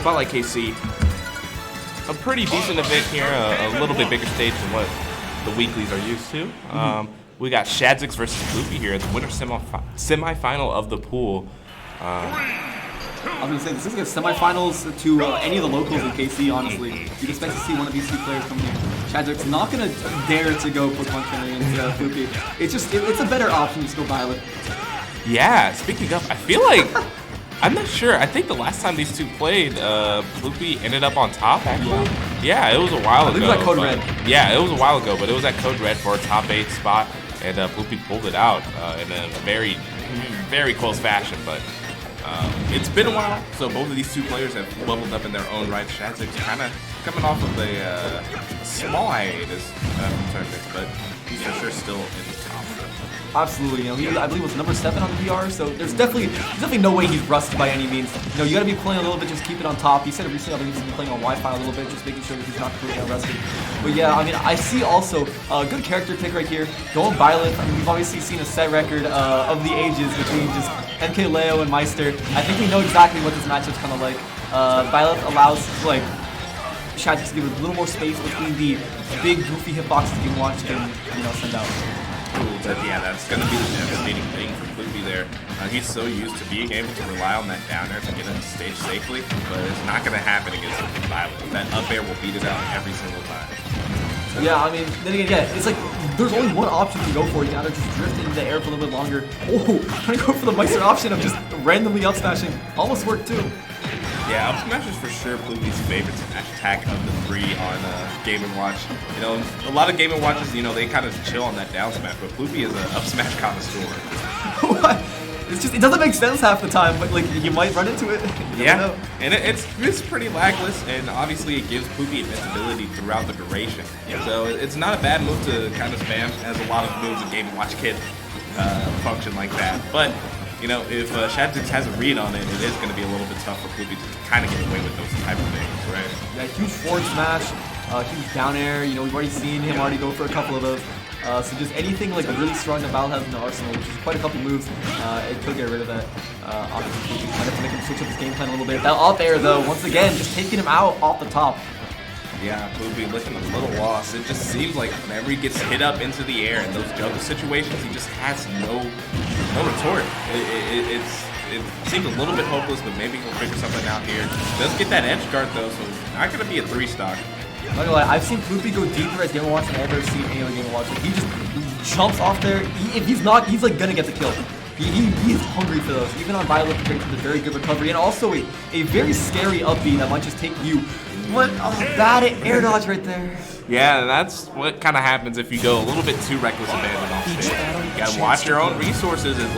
Spotlight KC. A pretty decent event here, a little bit bigger stage than what the weeklies are used to. We got Shadzix versus Ploopy here at the winner semifinal of the pool. I was going to say, this is like semifinals to any of the locals in KC, honestly. You'd expect to see one of these two players come here. Shadzix not going to dare to go put one against Ploopy. It's just, it's a better option to just go Violet. Yeah, speaking of, I feel like, I'm not sure. I think the last time these two played, Ploopy ended up on top, actually. Yeah, it was a while ago. I think it was at Code Red. Yeah, it was a while ago, but it was at Code Red for a top 8 spot, and Ploopy pulled it out in a very, very close fashion, but it's been a while, so both of these two players have leveled up in their own right. Shadzix kind of coming off of a small hiatus from tournaments, but he's for sure still in the top. Absolutely, he, I believe, was number 7 on the VR, so there's definitely no way he's rusty by any means. You gotta be playing a little bit, just keep it on top. He said recently, I believe he's been playing on Wi-Fi a little bit, just making sure that he's not completely rusty. But yeah, I mean, I see also a good character pick right here, going Violet. I mean, we've obviously seen a set record of the ages between just MK Leo and Meister. I think we know exactly what this matchup's kind of like. Violet allows, like, Shadzix to give a little more space between the big, goofy hitboxes you want to, send out. Yeah, that's going to be the devastating thing for Ploopy there. He's so used to being able to rely on that down air to get on the stage safely, but it's not going to happen against Violet. That up air will beat it out every single time. Yeah, I mean, then again, yeah, it's like there's only one option to go for. You gotta just drift into the air for a little bit longer. Oh, trying to go for the Meister option of just randomly up smashing. Almost worked too. Yeah, up smash is for sure Ploopy's favorite smash attack of the 3 on Game & Watch. A lot of Game & Watches, they kind of chill on that down smash, but Ploopy is an up smash connoisseur. What? It's just, it doesn't make sense half the time, but like you might run into it. Yeah, and it's pretty lagless, and obviously it gives Ploopy invincibility throughout the duration. So it's not a bad move to kind of spam, as a lot of moves in Game & Watch Kit function like that. But if Shadzix has a read on it, it is going to be a little bit tough for Ploopy to kind of get away with those type of things, right? Yeah, huge forward smash, huge down air. We've already seen him already go for a couple of those. So just anything like really strong that Battle has in the arsenal, which is quite a couple moves, it could get rid of that. Obviously, kind of make him switch up his game plan a little bit. That up air though, once again, just taking him out off the top. Yeah, Ploopy looking a little lost. It just seems like whenever he gets hit up into the air in those juggle situations, he just has no retort. It seems a little bit hopeless, but maybe he'll figure something out here. Does get that edge guard though, so it's not going to be a 3-stock. Not gonna lie, I've seen Ploopy go deeper as Game & Watch than I've ever seen any other Game & Watch. He just jumps off there. If he's not, he's like gonna get the kill. He's hungry for those. Even on Violet, with a very good recovery, and also a very scary up B that might just take you. What a bad air dodge right there. Yeah, that's what kind of happens if you go a little bit too reckless abandon off stage. You gotta watch your own resources as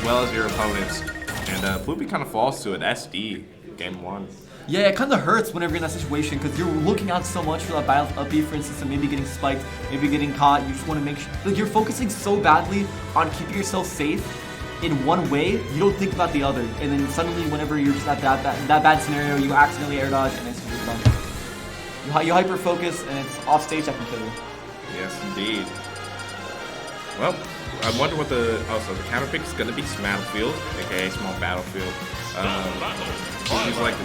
well as your opponents. And Ploopy kind of falls to an SD game 1. Yeah, it kind of hurts whenever you're in that situation because you're looking out so much for that Violet up B, for instance, and maybe getting spiked, maybe getting caught. You just want to make sure, like, you're focusing so badly on keeping yourself safe in one way, you don't think about the other. And then suddenly, whenever you're just at that bad scenario, you accidentally air dodge, and it's just done. You hyper focus, and it's off stage. I can kill you. Yes, indeed. Well, I wonder what the counter pick is going to be Battlefield, aka Small Battlefield. He's like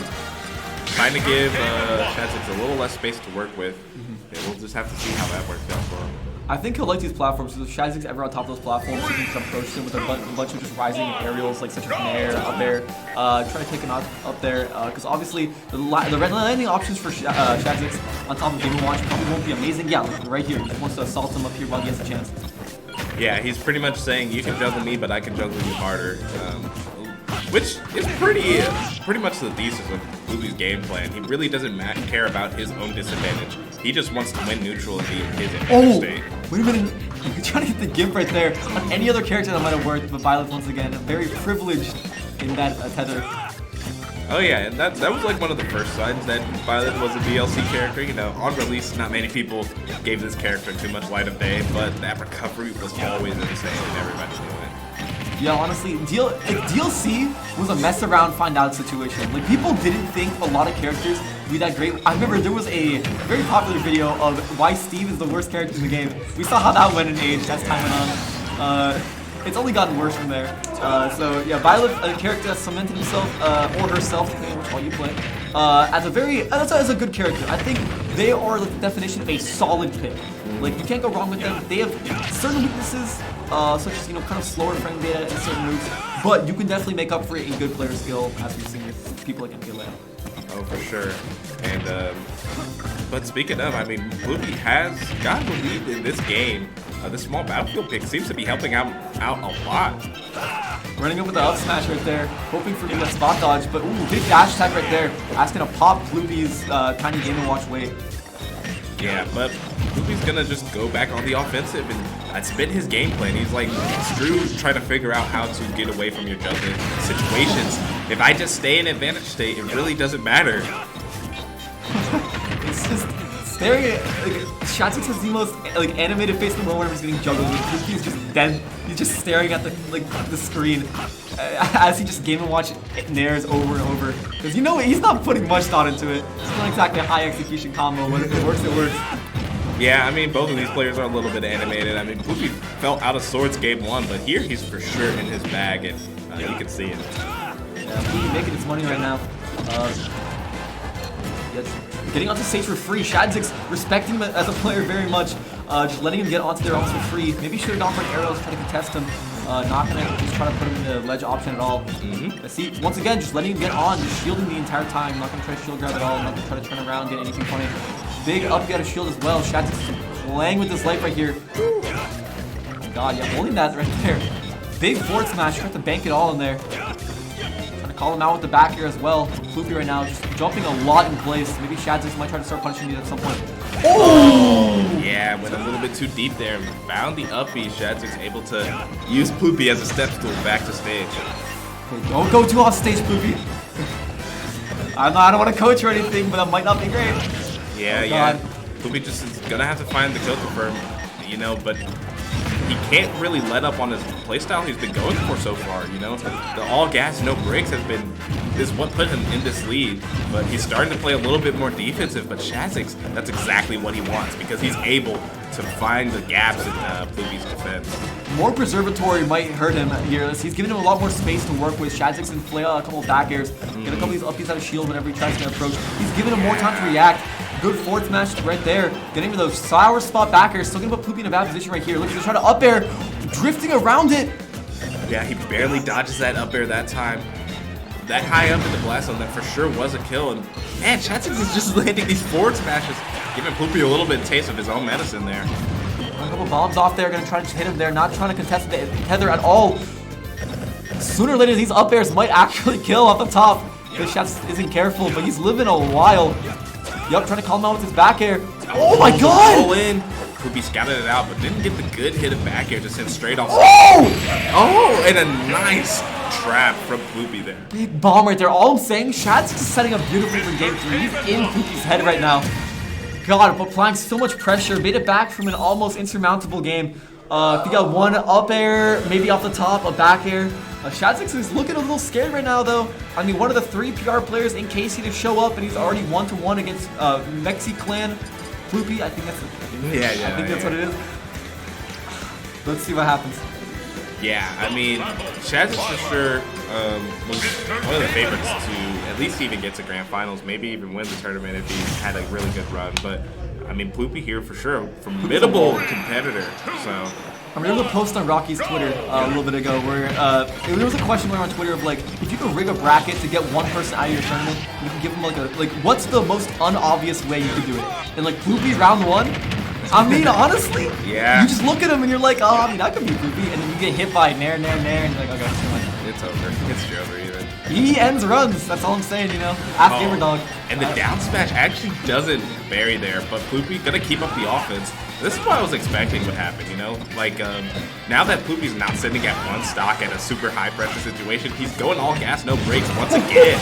trying to give Shadzix a little less space to work with. Yeah, we'll just have to see how that works out for him. I think he'll like these platforms, so if Shadzix ever on top of those platforms, you can just approach him with a bunch of just rising aerials, like such as Nair, up there, try to take him out up there, because obviously the landing options for Shadzix on top of Game & Watch probably won't be amazing. Yeah, look, right here, he just wants to assault him up here while he has a chance. Yeah, he's pretty much saying, you can juggle me, but I can juggle you harder. Which is pretty much the thesis of Ploopy's game plan. He really doesn't care about his own disadvantage. He just wants to win neutral and be in his advantage state. Wait a minute. You're trying to hit the gimp right there. On any other character that might have worked, but Violet once again, very privileged in that tether. Oh yeah, and that was like one of the first signs that Violet was a DLC character. On release, not many people gave this character too much light of day, but that recovery was always insane and everybody knew it. Yeah, honestly, DLC was a mess around find out situation. Like, people didn't think a lot of characters would be that great. I remember there was a very popular video of why Steve is the worst character in the game. We saw how that went in age as time went on. it's only gotten worse from there. So yeah, Violet, a character that's cemented himself or herself, depending on which one you play, as a good character. I think they are the definition of a solid pick. Like, you can't go wrong with them. They have certain weaknesses, such as, kind of slower frame data and certain moves, but you can definitely make up for it in good player skill, as we've seen with people like MPLA. Oh, for sure. And but speaking of, I mean, Ploopy has gotten the lead in this game. This small battlefield pick seems to be helping out a lot. Running up with the up smash right there, hoping for the spot dodge, but ooh, big dash attack right there. That's gonna pop Ploopy's tiny Game & Watch weight. Yeah, but Ploopy's gonna just go back on the offensive, and that's been his game plan. He's like, screw trying to figure out how to get away from your juggling situations. If I just stay in advantage state, it really doesn't matter. It's just staring at Shadzix has the most animated face in the world whenever he's getting juggled. Ploopy is just dead. He's just staring at the screen as he just Game & Watch nairs over and over. Because he's not putting much thought into it. It's not exactly a high execution combo, but if it works, it works. Yeah, I mean, both of these players are a little bit animated. I mean, Ploopy felt out of sorts game 1, but here he's for sure in his bag, and you can see it. Yeah, Ploopy making his money right now. Getting onto stage for free. Shadzix respecting him as a player very much. Just letting him get onto their ults for free. Maybe should have gone for an arrow to try to contest him. Not gonna just try to put him in the ledge option at all. See, once again, just letting him get on, just shielding the entire time. Not gonna try to shield grab at all. Not gonna try to turn around, get anything funny. Big up, get a shield as well. Shadzix is playing with his life right here. Oh my god, yeah, holding that right there. Big forward smash, trying to bank it all in there. Call him out with the back here as well. Ploopy right now just jumping a lot in place. Maybe Shadzix might try to start punching these at some point. Oh! Yeah, went a little bit too deep there. Found the up B. Shadzix able to use Ploopy as a step stool back to stage. Okay, don't go too off stage, Ploopy. I don't want to coach or anything, but that might not be great. Yeah, yeah. Ploopy just is gonna have to find the kill confirm, but he can't really let up on his playstyle he's been going for so far, The all gas, no breaks is what put him in this lead, but he's starting to play a little bit more defensive, but Shadzix, that's exactly what he wants because he's able to find the gaps in Ploopy's defense. More Preservatory might hurt him here. He's giving him a lot more space to work with. Shadzix can flail a couple of back airs, get a couple of these uppies out of shield whenever he tries to approach. He's giving him more time to react. Good forward smash right there. Getting to those sour spot back airs. Still gonna put Ploopy in a bad position right here. Looks to try to up air, drifting around it. Yeah, he barely dodges that up air that time. That high up in the blast zone, that for sure was a kill. And man, Shadzix is just landing these forward smashes, giving Ploopy a little bit of taste of his own medicine there. A couple bombs off there, gonna try to hit him there, not trying to contest the tether at all. Sooner or later, these up airs might actually kill off the top. Because Shadzix isn't careful, but he's living a while. Yup, trying to call him out with his back air. Oh my god! Pull in. Ploopy scouted it out, but didn't get the good hit of back air to send straight off. Oh! And a nice trap from Ploopy there. Big bomb right there. All I'm saying, Shadzix is setting up beautifully for game 3. He's in Ploopy's head right now. God, applying so much pressure. Made it back from an almost insurmountable game. If you got one up air, maybe off the top, a back air. Shadzix is looking a little scared right now, though. I mean, one of the 3 PR players in KC to show up, and he's already 1-1 against Mexi Clan Ploopy. I think that's what it is. Let's see what happens. Yeah, I mean, Shadzix for sure was one of the favorites to at least even get to grand finals, maybe even win the tournament if he had a really good run. But I mean, Ploopy here for sure, a formidable competitor. So. I remember the post on Rocky's Twitter a little bit ago where there was a question going on Twitter of like, if you could rig a bracket to get one person out of your tournament, you can give them like what's the most unobvious way you could do it? And like Ploopy round 1, I mean honestly, yeah. You just look at him and you're like, oh, I mean that could be Ploopy, and then you get hit by nair, and you're like, okay, it's over. It's over even. He ends runs. That's all I'm saying, Ask Gamer Dog. And the down smash actually doesn't bury there, but Ploopy gonna keep up the offense. This is what I was expecting would happen, Like, now that Ploopy's not sitting at 1 stock at a super high pressure situation, he's going all gas, no brakes once again.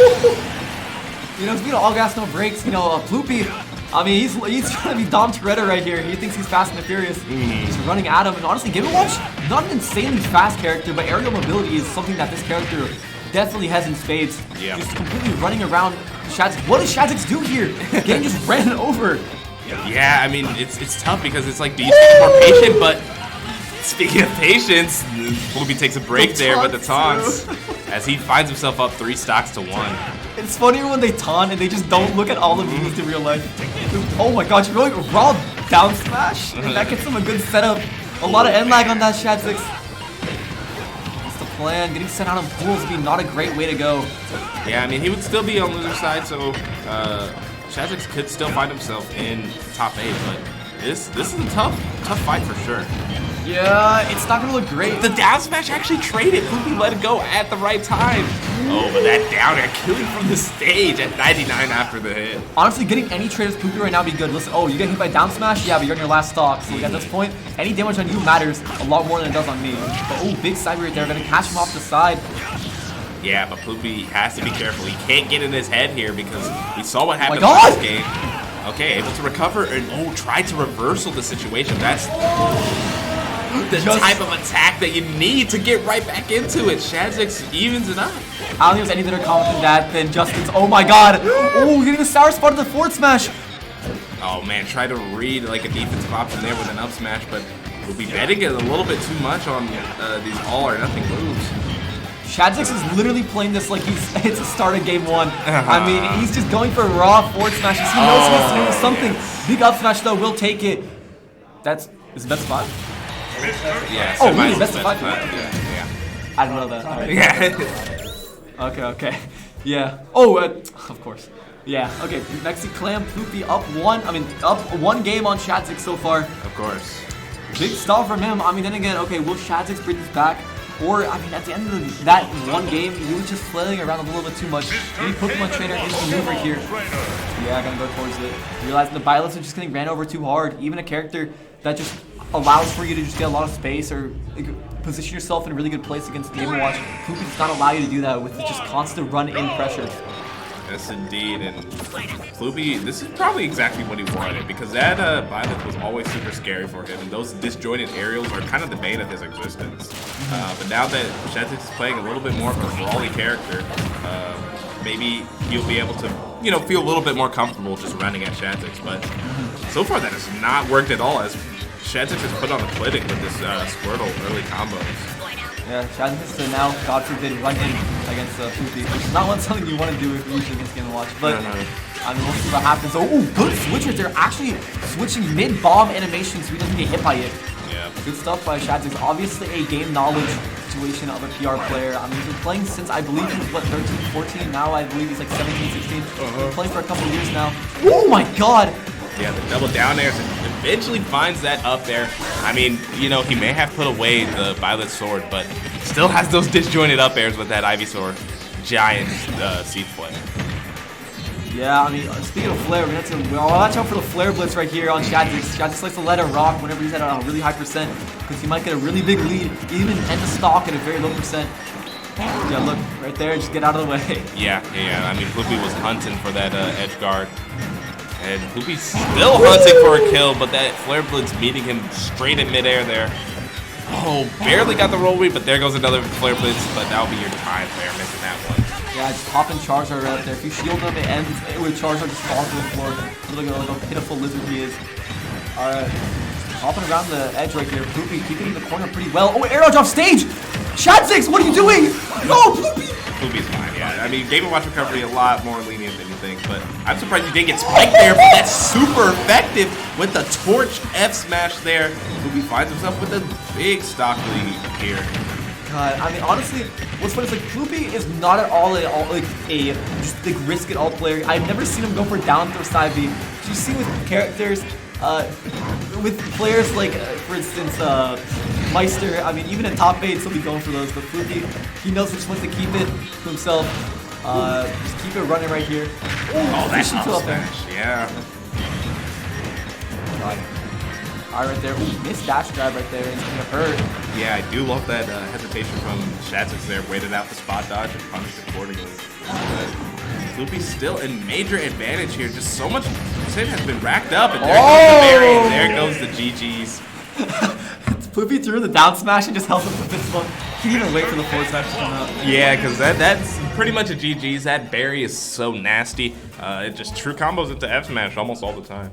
Speaking of all gas, no brakes, Ploopy, I mean, he's trying to be Dom Toretto right here. He thinks he's fast and furious. He's running at him, and honestly, Game & Watch, not an insanely fast character, but aerial mobility is something that this character definitely has in spades. Yeah. Just completely running around Shadzix. What does Shadzix do here? Getting just ran over. Yeah, I mean, it's tough because it's like, do you more patient, but speaking of patience, Ploopy takes a break there with the taunts as he finds himself up 3 stocks to 1. It's funnier when they taunt and they just don't look at all the moves in real life. Oh my gosh, you're going raw down smash? And that gets him a good setup. A lot of end lag on that Shadzix. What's the plan? Getting sent out in pools would be not a great way to go. Yeah, I mean, he would still be on loser side, so Shadzix could still find himself in top 8, but this is a tough fight for sure. Yeah, it's not gonna look great. The down smash actually traded. Ploopy let it go at the right time. Oh, but that down air killing from the stage at 99 after the hit. Honestly, getting any trade as Ploopy right now would be good. Listen, oh, you get hit by down smash? Yeah, but you're on your last stock. So at this point, any damage on you matters a lot more than it does on me. But oh, big side right there. Gonna catch him off the side. Yeah, but Ploopy has to be careful. He can't get in his head here because we saw what happened Oh my God! last game. Okay, able to recover and try to reversal the situation. That's the type of attack that you need to get right back into it. Shadzix evens it up. I don't think there's any better comment than that than Justin's. Oh my God! Oh, getting the sour spot of the forward smash. Oh man, try to read like a defensive option there with an up smash, but we'll be betting it a little bit too much on these all or nothing moves. Shadzix is literally playing this like it's the start of game 1. I mean, he's just going for raw forward smashes. He knows he has to do something. Big up smash though will take it. Is it best of 5? Yeah. Oh, really? Best of 5? Yeah. I didn't know that. All right. Yeah. Okay. Yeah. Oh, of course. Yeah. Okay. Mexi Clam Ploopy up 1. I mean, up 1 game on Shadzix so far. Of course. Big stall from him. I mean, then again, okay, will Shadzix bring this back? Or, I mean, at the end of that 1 game, he was just flailing around a little bit too much. Any Pokemon trainer is the move right here. Yeah, gonna go towards it. Realizing the Byleths are just getting ran over too hard. Even a character that just allows for you to just get a lot of space or position yourself in a really good place against Game & Watch. Ploopy does not allow you to do that with just constant run-in pressure. Yes, indeed. And Ploopy, this is probably exactly what he wanted because that Byleth was always super scary for him, and those disjointed aerials are kind of the bane of his existence. But now that Shadzix is playing a little bit more of a brawly character, maybe he'll be able to, feel a little bit more comfortable just running at Shadzix. But so far, that has not worked at all as Shadzix has put on the clinic with this Squirtle early combos. Yeah, Shadzix to now, God forbid, run in against Ploopy, which is not something you want to do if you're usually against Game & Watch. But, I mean, we'll see what happens. Oh, good switchers. They're actually switching mid-bomb animation so he doesn't get hit by it. Yeah. Good stuff by Shadzix. Obviously a game knowledge situation of a PR player. I mean, he's been playing since, I believe he was, what, 13, 14? Now I believe he's like 17, 16. Been playing for a couple years now. Oh my God! Yeah, the double down airs eventually finds that up there. I mean, he may have put away the Violet Sword, but still has those disjointed up airs with that Ivysaur giant Seed Flare. Yeah, I mean, speaking of Flare, we're going to have to watch out for the Flare Blitz right here on Shadzix. Shadzix likes to let it rock whenever he's at a really high percent because he might get a really big lead, even end the stock at a very low percent. Yeah, look, right there, just get out of the way. Yeah. I mean, Ploopy was hunting for that edge guard. And Ploopy's still hunting for a kill, but that Flare Blitz meeting him straight in midair there. Oh, barely got the roll read, but there goes another Flare Blitz, but that'll be your time there, missing that one. Yeah, just popping Charizard right up there. If you shield him, it ends with Charizard just falls to the floor. Look at how pitiful lizard he is. Alright, hopping around the edge right here. Ploopy keeping in the corner pretty well. Oh, air dodge off stage! Shadzix, what are you doing? No, Ploopy! Ploopy's fine, yeah. I mean, Game & Watch recovery a lot more lenient than you think, but I'm surprised you didn't get spiked there, but that's super effective with the Torch F smash there. Ploopy finds himself with a big stock lead here. God, I mean, honestly, what's funny is like Ploopy is not at all like a just like risk it all player. I've never seen him go for down throw side B. You see with characters, with players like, for instance, Meister. I mean, even at top 8, he'll be going for those. But Ploopy, he knows he just wants to keep it to himself. Just keep it running right here. Oh, that's up smash, yeah. God. Alright, right there. Ooh, missed dash grab right there. It's gonna hurt. Yeah, I do love that hesitation from Shadzix there. Waited out the spot dodge and punished accordingly. But Ploopy's still in major advantage here. Just so much percent has been racked up. And there goes the berry, and there goes the GG's. Ploopy threw the down smash and just held up the fist bump. He didn't even wait for the forward smash to come out. Yeah, because that's pretty much a GG's. That berry is so nasty. It just true combos into F smash almost all the time.